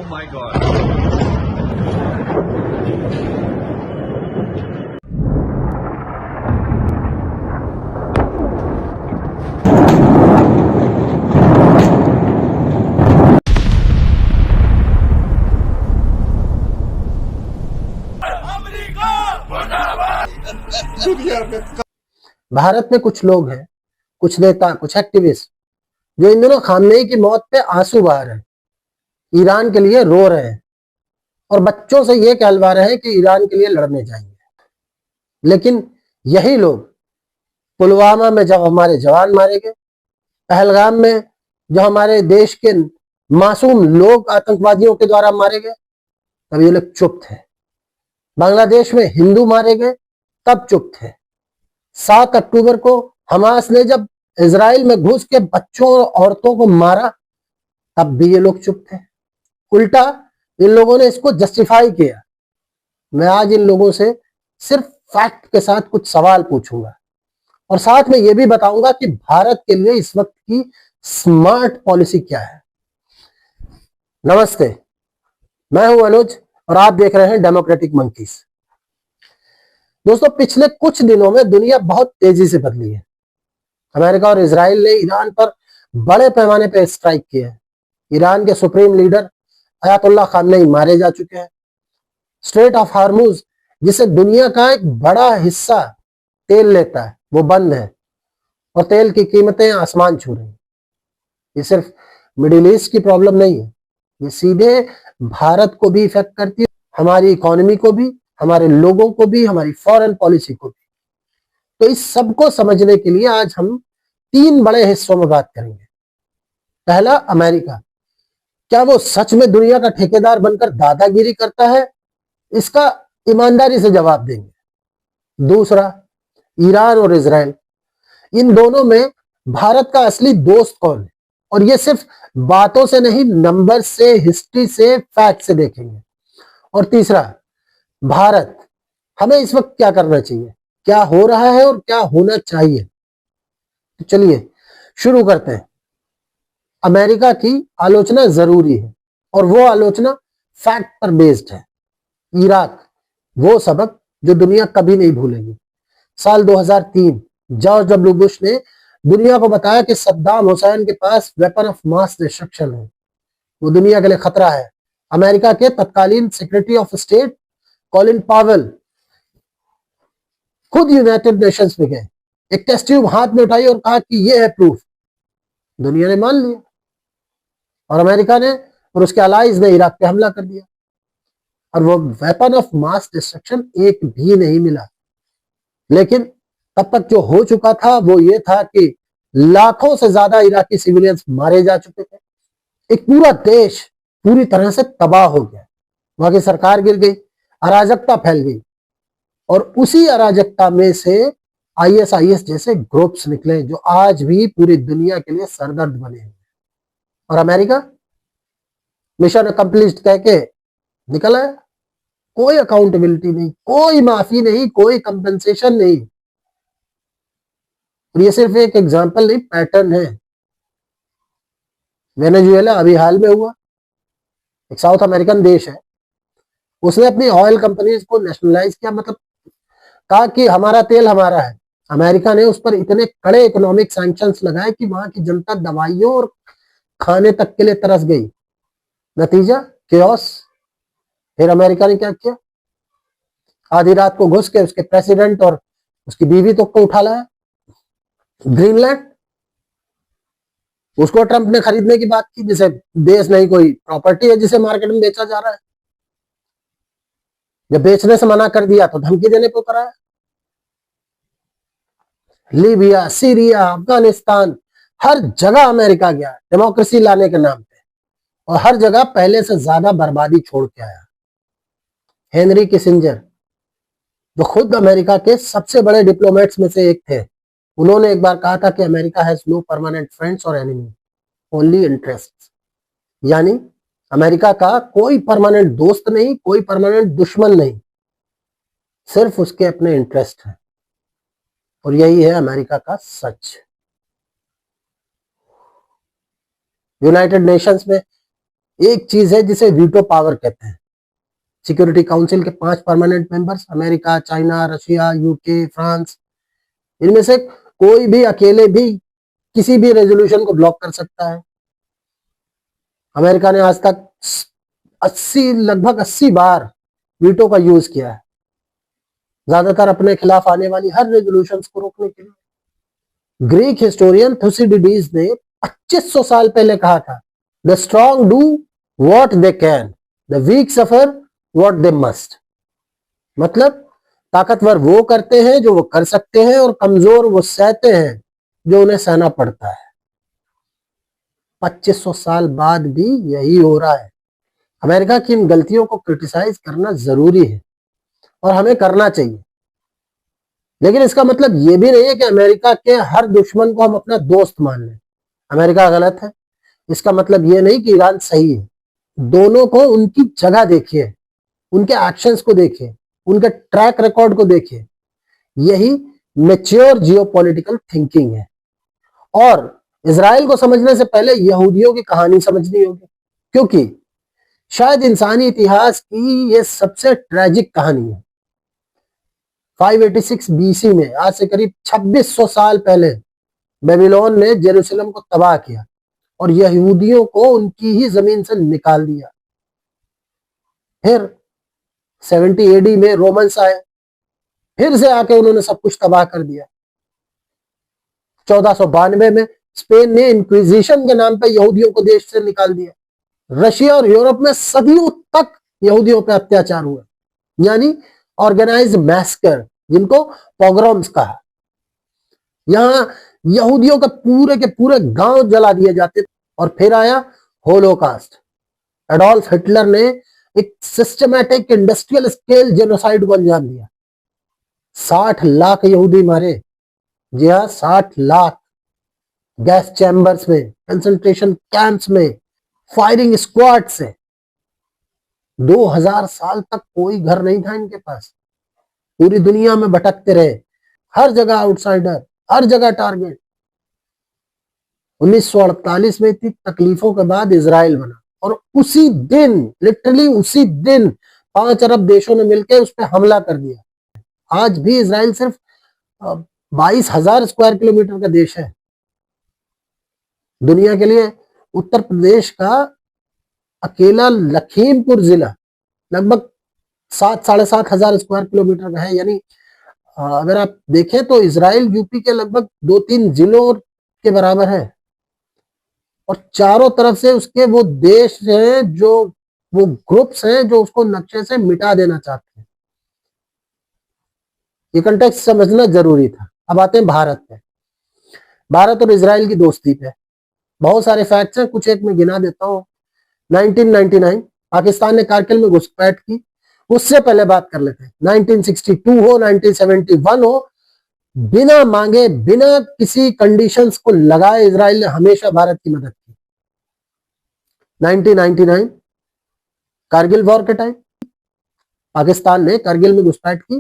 Oh my God. Bharat में कुछ लोग हैं, कुछ नेता, कुछ एक्टिविस्ट जो इन दिनों खामनेई की मौत पे आंसू बहा रहे हैं, ईरान के लिए रो रहे हैं और बच्चों से ये कहलवा रहे हैं कि ईरान के लिए लड़ने जाएंगे। लेकिन यही लोग पुलवामा में जब हमारे जवान मारे गए, पहलगाम में जो हमारे देश के मासूम लोग आतंकवादियों के द्वारा मारे गए, तब ये लोग चुप थे। बांग्लादेश में हिंदू मारे गए, तब चुप थे। 7 अक्टूबर को हमास ने जब इजराइल में घुस के बच्चों और औरतों को मारा, तब भी ये लोग चुप थे। उल्टा इन लोगों ने इसको जस्टिफाई किया। मैं आज इन लोगों से सिर्फ फैक्ट के साथ कुछ सवाल पूछूंगा और साथ में ये भी बताऊंगा कि भारत के लिए इस वक्त की स्मार्ट पॉलिसी क्या है। नमस्ते, मैं हूं अनुज और आप देख रहे हैं डेमोक्रेटिक मंकीज। दोस्तों, पिछले कुछ दिनों में दुनिया बहुत तेजी से बदली है। अमेरिका और इजराइल ने ईरान पर बड़े पैमाने पर स्ट्राइक किए हैं। ईरान के सुप्रीम लीडर अयातुल्लाह खामनेई मारे जा चुके हैं। स्ट्रेट ऑफ हार्मुज, जिसे दुनिया का एक बड़ा हिस्सा तेल लेता है, वो बंद है और तेल की कीमतें आसमान छू रही हैं। ये सिर्फ मिडिल ईस्ट की प्रॉब्लम नहीं है, ये सीधे भारत को भी इफेक्ट करती है, हमारी इकोनॉमी को भी, हमारे लोगों को भी, हमारी फॉरेन पॉलिसी को भी। तो इस सब को समझने के लिए आज हम 3 बड़े हिस्सों में बात करेंगे। पहला, अमेरिका। क्या वो सच में दुनिया का ठेकेदार बनकर दादागिरी करता है? इसका ईमानदारी से जवाब देंगे। दूसरा, ईरान और इजराइल। इन दोनों में भारत का असली दोस्त कौन है? और ये सिर्फ बातों से नहीं, नंबर से, हिस्ट्री से, फैक्ट से देखेंगे। और तीसरा, भारत। हमें इस वक्त क्या करना चाहिए, क्या हो रहा है और क्या होना चाहिए। तो चलिए शुरू करते हैं। अमेरिका की आलोचना जरूरी है और वो आलोचना फैक्ट पर बेस्ड है। इराक, वो सबक जो दुनिया कभी नहीं भूलेगी। साल 2003 जॉर्ज डब्ल्यू बुश ने दुनिया को बताया कि सद्दाम हुसैन के पास वेपन ऑफ मास डिस्ट्रक्शन है, वो दुनिया के लिए खतरा है। अमेरिका के तत्कालीन secretary of state Colin Powell खुद यूनाइटेड नेशंस में गए, एक टेस्ट ट्यूब हाथ में उठाई और कहा कि ये है प्रूफ। दुनिया ने मान लिया और अमेरिका ने और उसके अलाइज ने इराक पे हमला कर दिया और वो वेपन ऑफ मास डिस्ट्रक्शन एक भी नहीं मिला। लेकिन तब तक जो हो चुका था वो ये था कि लाखों से ज्यादा इराकी सिविलियंस मारे जा चुके थे। एक पूरा देश पूरी तरह से तबाह हो गया, वहां की सरकार गिर गई, अराजकता फैल गई और उसी अराजकता में से आईएसआईएस जैसे ग्रुप्स निकले जो आज भी पूरी दुनिया के लिए सरदर्द बने हैं। और अमेरिका मिशन अकम्प्लिश्ड कह के निकल आया। कोई अकाउंटेबिलिटी नहीं, कोई माफी नहीं, कोई कंपनसेशन नहीं। और ये सिर्फ एक एग्जांपल नहीं, पैटर्न है। वेनेजुएला अभी हाल में हुआ, एक साउथ अमेरिकन देश है, उसने अपनी ऑयल कंपनीज को नेशनलाइज किया, मतलब कहा कि हमारा तेल हमारा है। अमेरिका ने उस पर इतने कड़े इकोनॉमिक सैंक्शंस लगाए कि वहां की जनता दवाइयों और खाने तक के लिए तरस गई। नतीजा, केओस। फिर अमेरिका ने क्या किया, आधी रात को घुस के उसके प्रेसिडेंट और उसकी बीवी तक को उठा लाया। ग्रीनलैंड, उसको ट्रंप ने खरीदने की बात की, जिसे देश नहीं, कोई प्रॉपर्टी है जिसे मार्केट में बेचा जा रहा है। जब बेचने से मना कर दिया तो धमकी देने पर उतर आया। लीबिया, सीरिया, अफगानिस्तान, हर जगह अमेरिका गया डेमोक्रेसी लाने के नाम पे और हर जगह पहले से ज्यादा बर्बादी छोड़ के आया। हेनरी किसिंजर, जो खुद अमेरिका के सबसे बड़े डिप्लोमेट्स में से एक थे, उन्होंने एक बार कहा था कि America has no permanent friends और एनिमी, ओनली इंटरेस्ट। यानी अमेरिका का कोई परमानेंट दोस्त नहीं, कोई परमानेंट दुश्मन नहीं, सिर्फ उसके अपने इंटरेस्ट हैं। और यही है अमेरिका का सच। यूनाइटेड नेशंस में एक चीज है जिसे वीटो पावर कहते हैं। सिक्योरिटी काउंसिल के 5 permanent members America, China, Russia, UK, France, इनमें से कोई भी अकेले भी किसी भी रेजोल्यूशन को ब्लॉक कर सकता है। अमेरिका ने आज तक 80 बार वीटो का यूज किया है, ज्यादातर अपने खिलाफ आने वाली हर रेजोल्यूशन को रोकने के लिए। ग्रीक हिस्टोरियन थुसिडिडीज ने 2500 साल पहले कहा था, the strong do what they can, the weak suffer what they must. मतलब ताकतवर वो करते हैं जो वो कर सकते हैं, और कमजोर वो सहते हैं जो उन्हें सहना पड़ता है। 2500 साल बाद भी यही हो रहा है। अमेरिका की इन गलतियों को क्रिटिसाइज करना जरूरी है और हमें करना चाहिए, लेकिन इसका मतलब ये भी नहीं है कि अमेरिका के हर दुश्मन को हम अपना दोस्त मान लें। अमेरिका गलत है, इसका मतलब ये नहीं कि ईरान सही है। दोनों को उनकी जगह देखिए, उनके एक्शंस को देखिए, उनके ट्रैक रिकॉर्ड को देखिए। यही मैच्योर जियोपॉलिटिकल थिंकिंग है। और इजराइल को समझने से पहले यहूदियों की कहानी समझनी होगी, क्योंकि शायद इंसानी इतिहास की यह सबसे ट्रेजिक कहानी है। 586 बीसी में, आज से करीब 2600 साल पहले, बेबीलोन ने जेरूशलेम को तबाह किया और यहूदियों को उनकी ही जमीन से निकाल दिया। फिर 70 एडी में रोमन्स आए, फिर से आके उन्होंने सब कुछ तबाह कर दिया। 1492 में स्पेन ने इंक्विजिशन के नाम पर यहूदियों को देश से निकाल दिया। रशिया और यूरोप में सदियों तक यहूदियों पर अत्याचार हुआ, यानी ऑर्गेनाइज्ड मैस्कर, जिनको पोग्राम्स कहा। यहां यहूदियों के पूरे गांव जला दिए जाते थे। और फिर आया होलोकास्ट। एडोल्फ हिटलर ने एक सिस्टमैटिक इंडस्ट्रियल स्केल जेनोसाइड को अंजाम दिया। 60 लाख यहूदी मारे। जी हाँ, 60 लाख। गैस चैम्बर्स में, कंसंट्रेशन कैंप्स में, फायरिंग स्क्वाड से। 2000 साल तक कोई घर नहीं था इनके पास। पूरी दुनिया में भटकते रहे, हर जगह आउटसाइडर, हर जगह टारगेट। 1948 में इतनी तकलीफों के बाद इजराइल बना, और उसी दिन, लिटरली उसी दिन 5 अरब देशों ने मिलकर उस पर हमला कर दिया। आज भी इजराइल सिर्फ 22,000 स्क्वायर किलोमीटर का देश है। दुनिया के लिए उत्तर प्रदेश का अकेला लखीमपुर जिला लगभग 7-7,500 स्क्वायर किलोमीटर का है। यानी अगर आप देखें तो इजराइल यूपी के लगभग 2-3 जिलों के बराबर है। और चारों तरफ से उसके वो देश हैं, जो वो ग्रुप्स हैं जो उसको नक्शे से मिटा देना चाहते हैं। ये कंटेक्स्ट समझना जरूरी था। अब आते हैं भारत पे। भारत और इजराइल की दोस्ती पे बहुत सारे फैक्ट्स हैं, कुछ एक मैं गिना देता हूँ। 1999 पाकिस्तान ने कारगिल में घुसपैठ की, उससे पहले बात कर लेते हैं। 1962 हो, 1971 हो, बिना मांगे, बिना किसी कंडीशंस को लगाए इजराइल ने हमेशा भारत की मदद की। 1999 कारगिल वॉर के टाइम पाकिस्तान ने कारगिल में घुसपैठ की।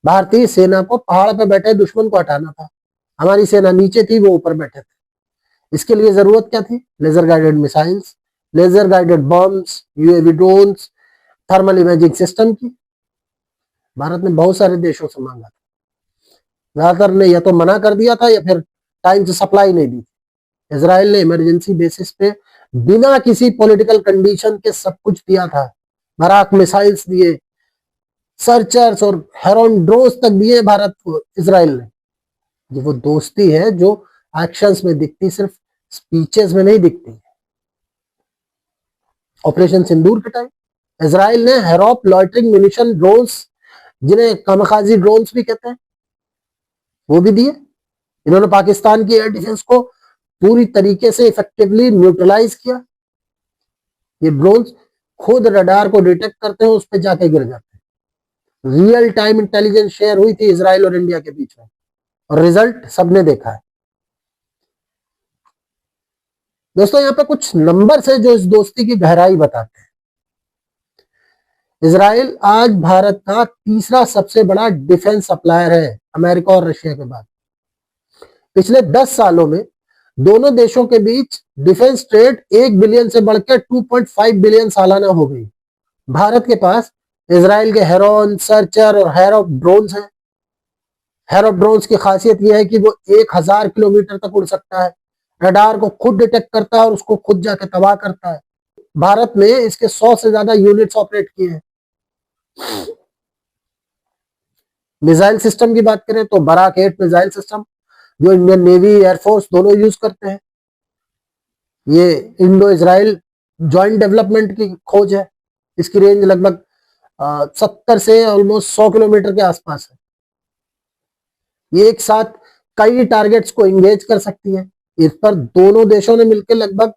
भारतीय सेना को पहाड़ पे बैठे दुश्मन को हटाना था। हमारी सेना नीचे थी, वो ऊपर बैठे थे। इसके लिए जरूरत क्या थी? Laser guided missiles, laser guided bombs, UAV drones, thermal imaging system की। भारत ने बहुत सारे देशों से मांगा था। ज्यादातर ने या तो मना कर दिया था या फिर टाइम से सप्लाई नहीं दी थी। इजराइल ने इमरजेंसी बेसिस पे बिना किसी पॉलिटिकल कंडीशन के सब कुछ दिया था। बराक मिसाइल्स दिए, सर्चर्स और हेरोन ड्रोन्स तक दिए भारत को इजराइल ने। ये वो दोस्ती है जो एक्शंस में दिखती, सिर्फ स्पीचेस में नहीं दिखती। ऑपरेशन सिंदूर के टाइम इजराइल ने हेरोप लॉइटरिंग म्यूनिशन ड्रोन्स, जिन्हें कामकाजी ड्रोन्स भी कहते हैं, वो भी दिए। इन्होंने पाकिस्तान की एयर डिफेंस को पूरी तरीके से इफेक्टिवली न्यूट्रलाइज किया। ये ड्रोन्स खुद रडार को डिटेक्ट करते हैं, उस पर जाके गिर जाते हैं। रियल टाइम इंटेलिजेंस शेयर हुई थी इजराइल और इंडिया के बीच में, और रिजल्ट सबने देखा है। दोस्तों, यहाँ पे कुछ नंबर्स है जो इस दोस्ती की गहराई बताते हैं। इजराइल आज भारत का तीसरा सबसे बड़ा डिफेंस सप्लायर है, अमेरिका और रशिया के बाद। पिछले 10 सालों में दोनों देशों के बीच डिफेंस ट्रेड 1 बिलियन से बढ़कर 2.5 बिलियन सालाना हो गई। भारत के पास इजराइल के हेरॉन, सर्चर और हेरोप ड्रोन्स हैं। हेरोप ड्रोन्स की खासियत यह है कि वो 1000 किलोमीटर तक उड़ सकता है, रडार को खुद डिटेक्ट करता है और उसको खुद जाके तबाह करता है। भारत में इसके 100 से ज्यादा यूनिट्स ऑपरेट किए हैं। मिसाइल सिस्टम की बात करें तो बराक 8 मिसाइल सिस्टम, जो इंडियन नेवी, एयरफोर्स दोनों यूज करते हैं। ये इंडो इजराइल ज्वाइंट डेवलपमेंट की खोज है। इसकी रेंज लगभग 70 से ऑलमोस्ट 100 किलोमीटर के आसपास है। ये एक साथ कई टारगेट्स को इंगेज कर सकती है। इस पर दोनों देशों ने मिलकर लगभग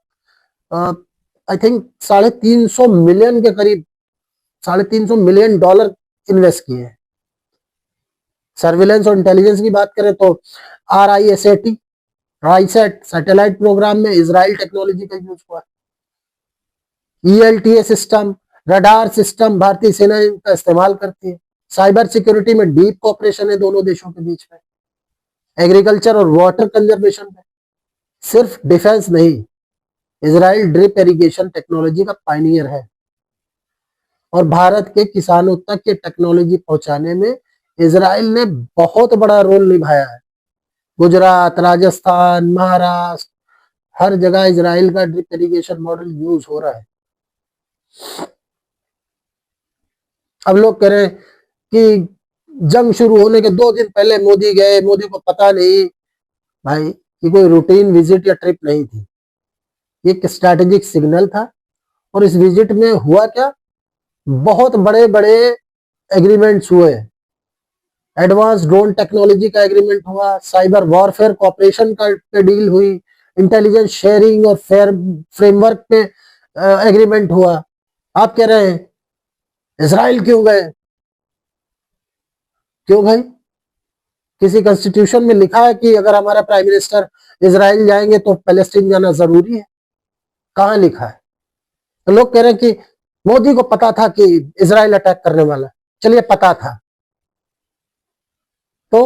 आई थिंक $350 मिलियन के करीब $350 मिलियन इन्वेस्ट किए हैं। सर्विलेंस और इंटेलिजेंस की बात करें तो RISAT राइसेट सैटेलाइट प्रोग्राम में इजराइल टेक्नोलॉजी का यूज हुआ। ELTA सिस्टम, रडार सिस्टम भारतीय सेना इनका इस्तेमाल करती है। साइबर सिक्योरिटी में डीप कोऑपरेशन है दोनों देशों के बीच में। एग्रीकल्चर और वाटर कंजर्वेशन में सिर्फ डिफेंस नहीं, इजराइल ड्रिप इरिगेशन टेक्नोलॉजी का पायनियर है और भारत के किसानों तक ये टेक्नोलॉजी पहुंचाने में इजराइल ने बहुत बड़ा रोल निभाया है। गुजरात, राजस्थान, महाराष्ट्र, हर जगह इजराइल का ड्रिप इरिगेशन मॉडल यूज हो रहा है। अब लोग कह रहे हैं कि जंग शुरू होने के 2 दिन पहले मोदी गए, मोदी को पता नहीं। भाई, ये कोई रूटीन विजिट या ट्रिप नहीं थी, ये एक स्ट्रैटेजिक सिग्नल था। और इस विजिट में हुआ क्या, बहुत बड़े बड़े एग्रीमेंट्स हुए। एडवांस ड्रोन टेक्नोलॉजी का एग्रीमेंट हुआ, साइबर वॉरफेयर कॉपरेशन का डील हुई, इंटेलिजेंस शेयरिंग और फेयर फ्रेमवर्क पे एग्रीमेंट हुआ। आप कह रहे हैं इजराइल क्यों गए? क्यों भाई? किसी कॉन्स्टिट्यूशन में लिखा है कि अगर हमारा प्राइम मिनिस्टर इजराइल जाएंगे तो पैलेस्टीन जाना जरूरी है? कहां लिखा है? तो लोग कह रहे हैं कि मोदी को पता था कि इजराइल अटैक करने वाला। चलिए, पता था तो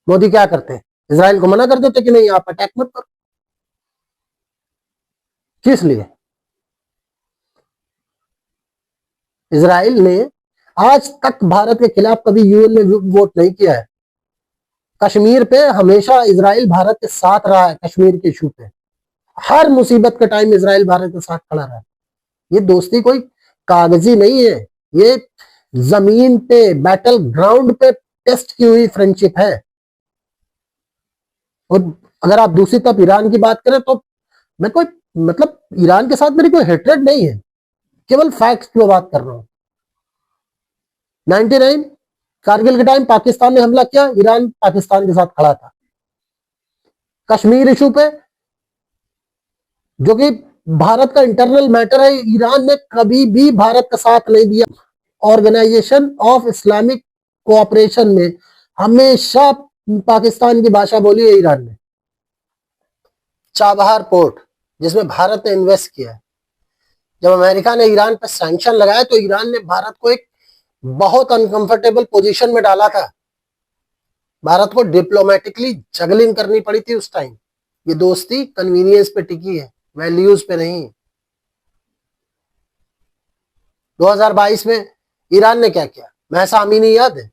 मोदी क्या करते? इजराइल को मना कर देते कि नहीं, आप अटैक मत करो। किस लिए? इजराइल ने आज तक भारत के खिलाफ कभी UN में वोट नहीं किया है। कश्मीर पे हमेशा इजराइल भारत के साथ रहा है। कश्मीर के इशू पे हर मुसीबत के टाइम इजराइल भारत के साथ खड़ा रहा है। ये दोस्ती कोई कागजी नहीं है, ये जमीन पे, बैटल ग्राउंड पे टेस्ट की हुई फ्रेंडशिप है। और अगर आप दूसरी तरफ ईरान की बात करें तो मैं कोई मतलब ईरान के साथ मेरी कोई हेट्रेड नहीं है, केवल फैक्ट्स की बात कर रहा हूं। 99 कारगिल के टाइम पाकिस्तान ने हमला किया, ईरान पाकिस्तान के साथ खड़ा था। कश्मीर इशू पे, जो कि भारत का इंटरनल मैटर है, ईरान ने कभी भी भारत का साथ नहीं दिया। ऑर्गेनाइजेशन ऑफ इस्लामिक कोऑपरेशन में हमेशा पाकिस्तान की भाषा बोली है ईरान ने। चाबहार पोर्ट, जिसमें भारत ने इन्वेस्ट किया है, जब अमेरिका ने ईरान पर सैंक्शन लगाया तो ईरान ने भारत को एक बहुत अनकंफर्टेबल पोजीशन में डाला था। भारत को डिप्लोमेटिकली जगलिंग करनी पड़ी थी उस टाइम। ये दोस्ती कन्वीनियंस पे टिकी है, वैल्यूज पे नहीं। 2022 में ईरान ने क्या किया? महसा अमीनी याद है?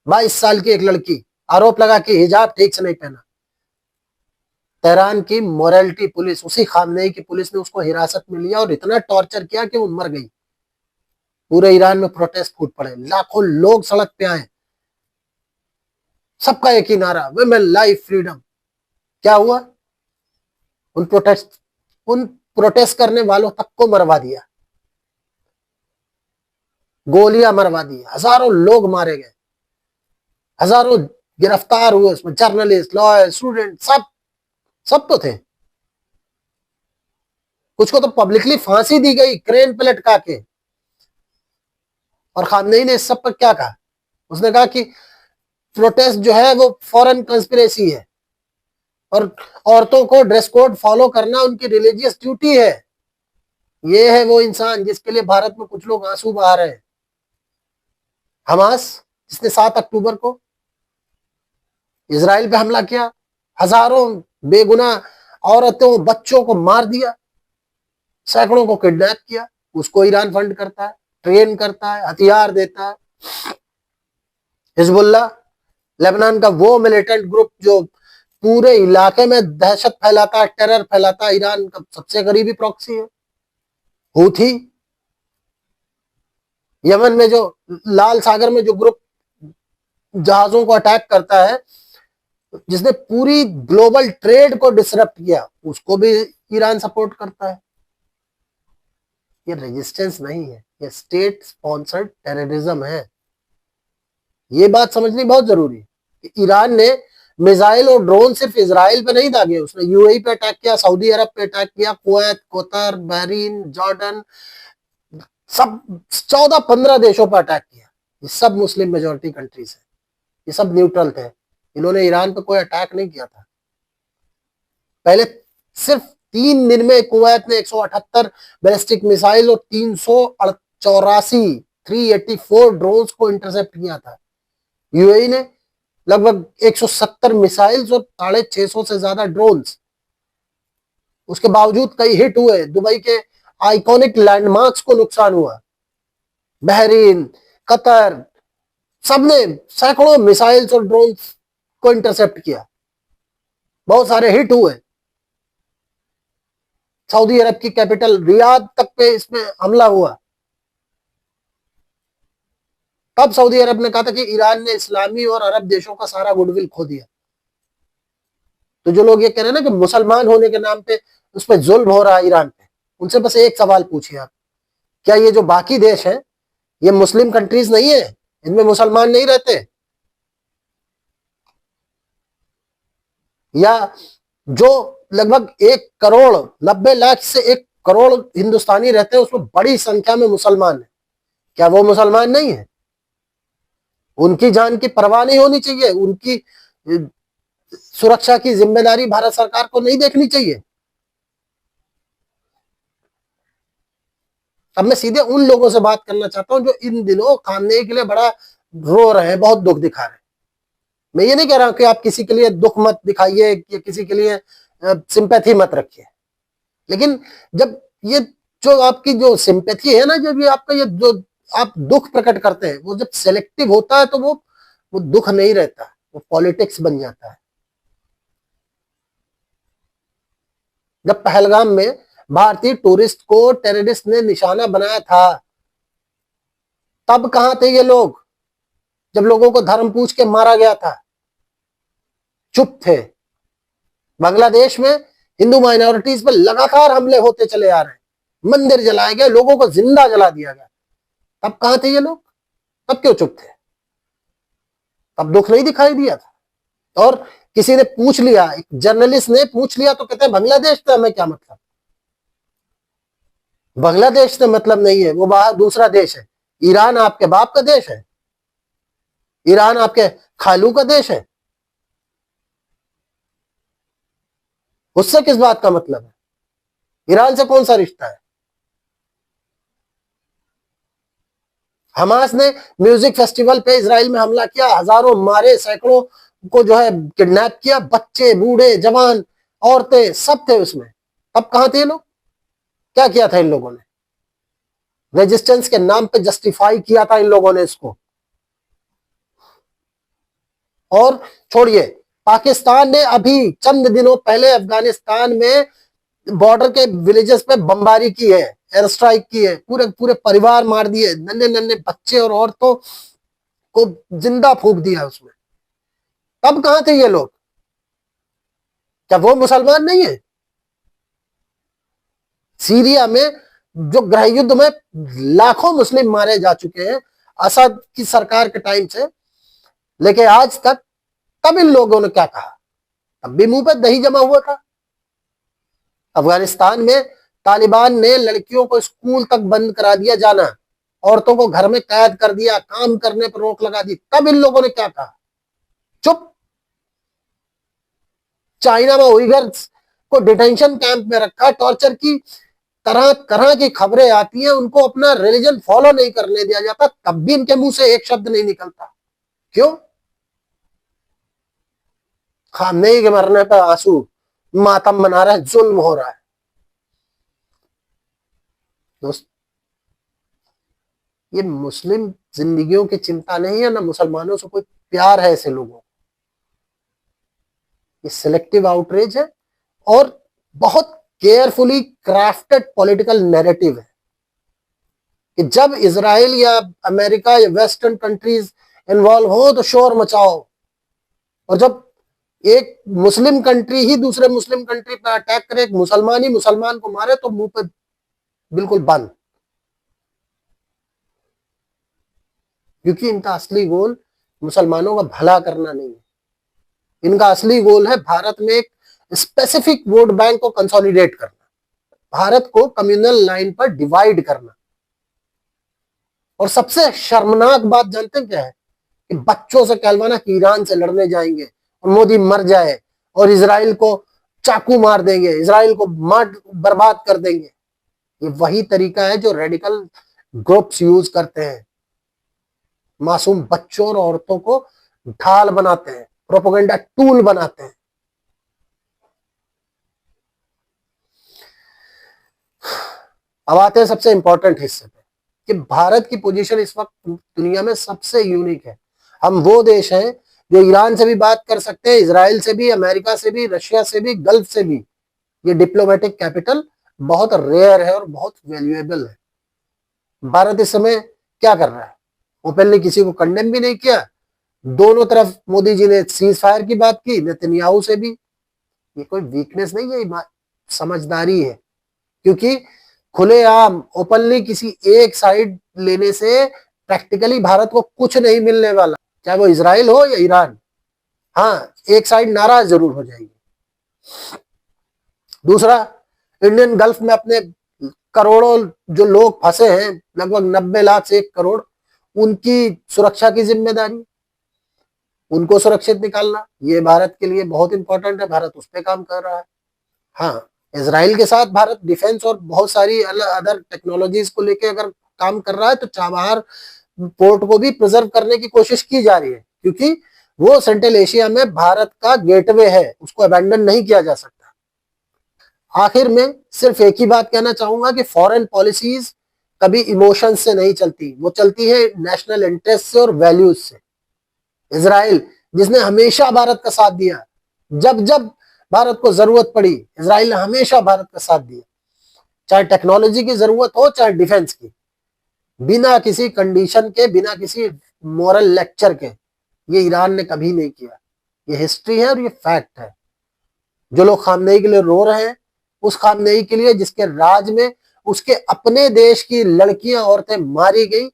22 साल की एक लड़की, आरोप लगा कि हिजाब ठीक से नहीं पहना। तेहरान की मोरालिटी पुलिस, उसी खामनेई की पुलिस ने उसको हिरासत में लिया और इतना टॉर्चर किया कि वो मर गई। पूरे ईरान में प्रोटेस्ट फूट पड़े, लाखों लोग सड़क पे आए, सबका एक ही नारा, वुमेन लाइफ फ्रीडम। क्या हुआ? उन प्रोटेस्ट करने वालों तक को मरवा दिया, गोलियां मरवा दी, हजारों लोग मारे गए, हजारों गिरफ्तार हुए, उसमें जर्नलिस्ट, लॉयर, स्टूडेंट, सब तो थे। कुछ को तो पब्लिकली फांसी दी गई क्रेन पे लटका के। और खामनेई ने इस सब पर क्या कहा? उसने कहा कि प्रोटेस्ट जो है वो फॉरेन कंस्पिरेसी है और औरतों को ड्रेस कोड फॉलो करना उनकी रिलीजियस ड्यूटी है। ये है वो इंसान जिसके लिए भारत में कुछ लोग आंसू बहा रहे हैं। हमास, जिसने 7 अक्टूबर को इजराइल पे हमला किया, हजारों बेगुनाह औरतों बच्चों को मार दिया, सैकड़ों को किडनैप किया, उसको ईरान फंड करता है, ट्रेन करता है, हथियार देता है। हिजबुल्लाह लेबनान का वो मिलिटेंट ग्रुप जो पूरे इलाके में दहशत फैलाता है, टेरर फैलाता है, ईरान का सबसे करीबी प्रॉक्सी है। हूथी यमन में जो लाल सागर में जो ग्रुप जहाजों को अटैक करता है, जिसने पूरी ग्लोबल ट्रेड को डिसरप्ट किया, उसको भी ईरान सपोर्ट करता है। ये रेजिस्टेंस नहीं है, ये स्टेट स्पॉन्सर्ड टेररिज्म है। ये बात समझनी बहुत जरूरी है कि ईरान ने मिसाइल और ड्रोन सिर्फ इजराइल पे नहीं दागे, उसने यूएई पे अटैक किया, सऊदी अरब पे अटैक किया, कुवैत, कतर, बहरीन, जॉर्डन, सब 14-15 देशों पर अटैक किया। ये सब मुस्लिम मेजोरिटी कंट्रीज है, ये सब न्यूट्रल थे, इन्होंने ईरान पे कोई अटैक नहीं किया था। पहले सिर्फ 3 दिन में कुवैत ने 178 बैलिस्टिक मिसाइल और 384 ड्रोन्स को इंटरसेप्ट किया था। यूएई ने लगभग 170 मिसाइल्स और 650 से ज्यादा ड्रोन्स। उसके बावजूद कई हिट हुए, दुबई के आइकॉनिक लैंडमार्क्स को नुकसान हुआ, बहरीन, कतर, सबने सैकड़ों मिसाइल्स और ड्रोन्स को इंटरसेप्ट किया, बहुत सारे हिट हुए। सऊदी अरब की कैपिटल रियाद तक पे इसमें हमला हुआ। तब सऊदी अरब ने कहा था कि ईरान ने इस्लामी और अरब देशों का सारा गुडविल खो दिया। तो जो लोग ये कह रहे हैं ना कि मुसलमान होने के नाम पे उस पर जुल्म हो रहा है ईरान पे, उनसे बस एक सवाल पूछिए आप, क्या ये जो बाकी देश हैं ये मुस्लिम कंट्रीज नहीं है? इनमें मुसलमान नहीं रहते? या जो लगभग 1 करोड़ 90 लाख से 1 करोड़ हिंदुस्तानी रहते हैं, उसमें बड़ी संख्या में मुसलमान है, क्या वो मुसलमान नहीं है? उनकी जान की परवाह नहीं होनी चाहिए? उनकी सुरक्षा की जिम्मेदारी भारत सरकार को नहीं देखनी चाहिए? अब मैं सीधे उन लोगों से बात करना चाहता हूं जो इन दिनों खामनेई के लिए बड़ा रो रहे हैं, बहुत दुख दिखा रहे हैं। मैं ये नहीं कह रहा हूं कि आप किसी के लिए दुख मत दिखाइए या किसी के लिए सिंपैथी मत रखिए, लेकिन जब ये जो आपकी जो सिंपैथी है ना, जब ये आपका ये जो आप दुख प्रकट करते हैं, वो जब सेलेक्टिव होता है तो वो दुख नहीं रहता, वो पॉलिटिक्स बन जाता है। जब पहलगाम में भारतीय टूरिस्ट को टेररिस्ट ने निशाना बनाया था, तब कहां थे ये लोग? जब लोगों को धर्म पूछ के मारा गया था, चुप थे। बांग्लादेश में हिंदू माइनॉरिटीज पर लगातार हमले होते चले आ रहे हैं, मंदिर जलाए गए, लोगों को जिंदा जला दिया गया, तब कहां थे ये लोग? तब क्यों चुप थे? तब दुख नहीं दिखाई दिया था? और किसी ने पूछ लिया, एक जर्नलिस्ट ने पूछ लिया तो कहते हैं बांग्लादेश से हमें क्या मतलब? बांग्लादेश से मतलब नहीं है, वो बाहर दूसरा देश है। ईरान आपके बाप का देश है? ईरान आपके खालू का देश है? उससे किस बात का मतलब है? ईरान से कौन सा रिश्ता है? हमास ने म्यूजिक फेस्टिवल पे इजराइल में हमला किया, हजारों मारे, सैकड़ों को जो है किडनैप किया, बच्चे, बूढ़े, जवान, औरतें सब थे उसमें। तब कहां थे ये लोग? क्या किया था इन लोगों ने? रेजिस्टेंस के नाम पे जस्टिफाई किया था इन लोगों ने इसको। और छोड़िए, पाकिस्तान ने अभी चंद दिनों पहले अफगानिस्तान में बॉर्डर के विलेजेस पे बमबारी की है, एयर स्ट्राइक की है, पूरे पूरे परिवार मार दिए, नन्हे नन्हे बच्चे और औरतों को जिंदा फूंक दिया उसमें। तब कहां थे ये लोग? क्या वो मुसलमान नहीं है? सीरिया में जो गृह युद्ध में लाखों मुस्लिम मारे जा चुके हैं असद की सरकार के टाइम से लेके आज तक, तब इन लोगों ने क्या कहा? तब भी मुंह पे दही जमा हुआ था। अफगानिस्तान में तालिबान ने लड़कियों को स्कूल तक बंद करा दिया जाना, औरतों को घर में कैद कर दिया, काम करने पर रोक लगा दी, तब इन लोगों ने क्या कहा? चुप। चाइना में उइगर्स को डिटेंशन कैंप में रखा, टॉर्चर की तरह तरह की खबरें आती हैं, उनको अपना रिलीजन फॉलो नहीं करने दिया जाता, तब भी इनके मुंह से एक शब्द नहीं निकलता। क्यों? खामनेई के मरने पर आंसू मातम मना रहा है, जुल्म हो रहा है। दोस्त, ये मुस्लिम जिंदगियों की चिंता नहीं है, ना मुसलमानों से कोई प्यार है ऐसे लोगों को। ये सिलेक्टिव आउटरीच है और बहुत केयरफुली क्राफ्टेड पॉलिटिकल नैरेटिव है कि जब इजराइल या अमेरिका या वेस्टर्न कंट्रीज इन्वॉल्व हो तो शोर मचाओ, और जब एक मुस्लिम कंट्री ही दूसरे मुस्लिम कंट्री पर अटैक करे, एक मुसलमान ही मुसलमान को मारे, तो मुंह पे बिल्कुल बंद। क्योंकि इनका असली गोल मुसलमानों का भला करना नहीं है। इनका असली गोल है भारत में एक स्पेसिफिक वोट बैंक को कंसोलिडेट करना, भारत को कम्युनल लाइन पर डिवाइड करना। और सबसे शर्मनाक बात जानते हैं क्या है? कि बच्चों से कहलवाना कि ईरान से लड़ने जाएंगे और मोदी मर जाए और इसराइल को चाकू मार देंगे, इसराइल को मार बर्बाद कर देंगे। ये वही तरीका है जो रेडिकल ग्रुप्स यूज करते हैं, मासूम बच्चों और औरतों को ढाल बनाते हैं, प्रोपेगेंडा टूल बनाते हैं। अब आते हैं सबसे इंपॉर्टेंट हिस्से पे कि भारत की पोजीशन इस वक्त दुनिया में सबसे यूनिक है। हम वो देश हैं जो ईरान से भी बात कर सकते हैं, इजराइल से भी, अमेरिका से भी, रशिया से भी, गल्फ से भी। ये डिप्लोमेटिक कैपिटल बहुत रेयर है और बहुत वैल्यूएबल है। भारत इस समय क्या कर रहा है? ओपनली किसी को कंडेम भी नहीं किया, दोनों तरफ मोदी जी ने सीज फायर की बात की, नेतन्याहू से भी। ये कोई वीकनेस नहीं है, समझदारी है। क्योंकि खुलेआम ओपनली किसी एक साइड लेने से प्रैक्टिकली भारत को कुछ नहीं मिलने वाला, चाहे वो इजराइल हो या ईरान। हाँ, एक साइड नाराज जरूर हो जाएगी। दूसरा, इंडियन गल्फ में अपने करोड़ों जो लोग फंसे हैं, लगभग 90 लाख से 1 करोड़, उनकी सुरक्षा की जिम्मेदारी, उनको सुरक्षित निकालना, ये भारत के लिए बहुत इंपॉर्टेंट है। भारत उस पर काम कर रहा है। हाँ, इजराइल के साथ भारत डिफेंस और बहुत सारी अदर टेक्नोलॉजीज को लेके अगर काम कर रहा है, तो चाबहार पोर्ट को भी प्रिजर्व करने की कोशिश की जा रही है, क्योंकि वो सेंट्रल एशिया में भारत का गेटवे है, उसको अबैंडन नहीं किया जा सकता। आखिर में सिर्फ एक ही बात कहना चाहूंगा कि फॉरेन पॉलिसीज कभी इमोशन से नहीं चलती, वो चलती है नेशनल इंटरेस्ट से और वैल्यूज से। इजराइल जिसने हमेशा भारत का साथ दिया, जब जब भारत को जरूरत पड़ी, इजराइल ने हमेशा भारत का साथ दिया, चाहे टेक्नोलॉजी की जरूरत हो, चाहे डिफेंस की, बिना किसी कंडीशन के, बिना किसी मॉरल लेक्चर के। ये ईरान ने कभी नहीं किया। ये हिस्ट्री है और ये फैक्ट है। जो लोग खामनेई के लिए रो रहे हैं, उस खामनेई के लिए जिसके राज में उसके अपने देश की लड़कियां, औरतें मारी गई,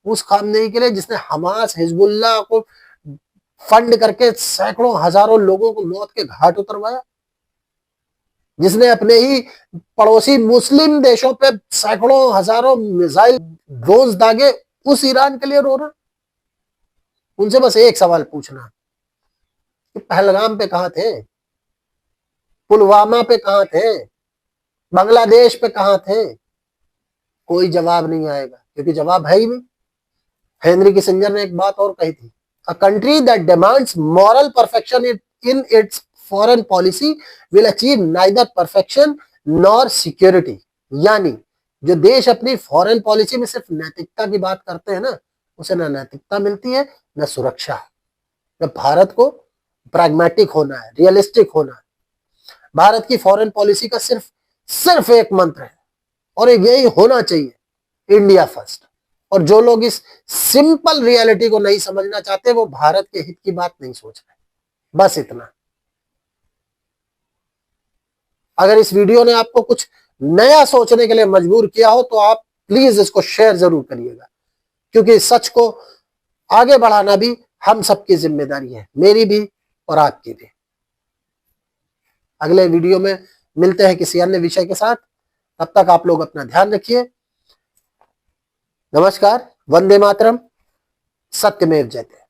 उस खामनेई के लिए जिसने हमास, हिजबुल्लाह को फंड करके सैकड़ों हजारों लोगों को मौत के घाट उतरवाया, जिसने अपने ही पड़ोसी मुस्लिम देशों पे सैकड़ों हजारों मिसाइल ड्रोन्स दागे, उस ईरान के लिए रो रहा। उनसे बस एक सवाल पूछना कि पहलगाम पे कहां थे, पुलवामा पे कहां थे, बांग्लादेश पे कहां थे? कोई जवाब नहीं आएगा, क्योंकि जवाब है ही नहीं। हेनरी किसिंजर ने एक बात और कही थी, a country that demands moral perfection in its foreign policy will achieve neither perfection nor security. यानी जो देश अपनी फॉरेन पॉलिसी में सिर्फ नैतिकता की बात करते हैं ना, उसे ना नैतिकता मिलती है, ना सुरक्षा। जब भारत को प्रैग्मेटिक होना है, रियलिस्टिक होना है, भारत की फॉरेन पॉलिसी का सिर्फ सिर्फ एक मंत्र है, और यही होना चाहिए, इंडिया फर्स्ट। और जो लोग इस सिंपल रियलिटी को नहीं समझना चाहते, वो भारत के हित की बात नहीं सोच रहे। बस इतना। अगर इस वीडियो ने आपको कुछ नया सोचने के लिए मजबूर किया हो, तो आप प्लीज इसको शेयर जरूर करिएगा, क्योंकि सच को आगे बढ़ाना भी हम सबकी जिम्मेदारी है, मेरी भी और आपकी भी। अगले वीडियो में मिलते हैं किसी अन्य विषय के साथ। तब तक आप लोग अपना ध्यान रखिए। नमस्कार, वंदे मातरम, सत्यमेव जयते।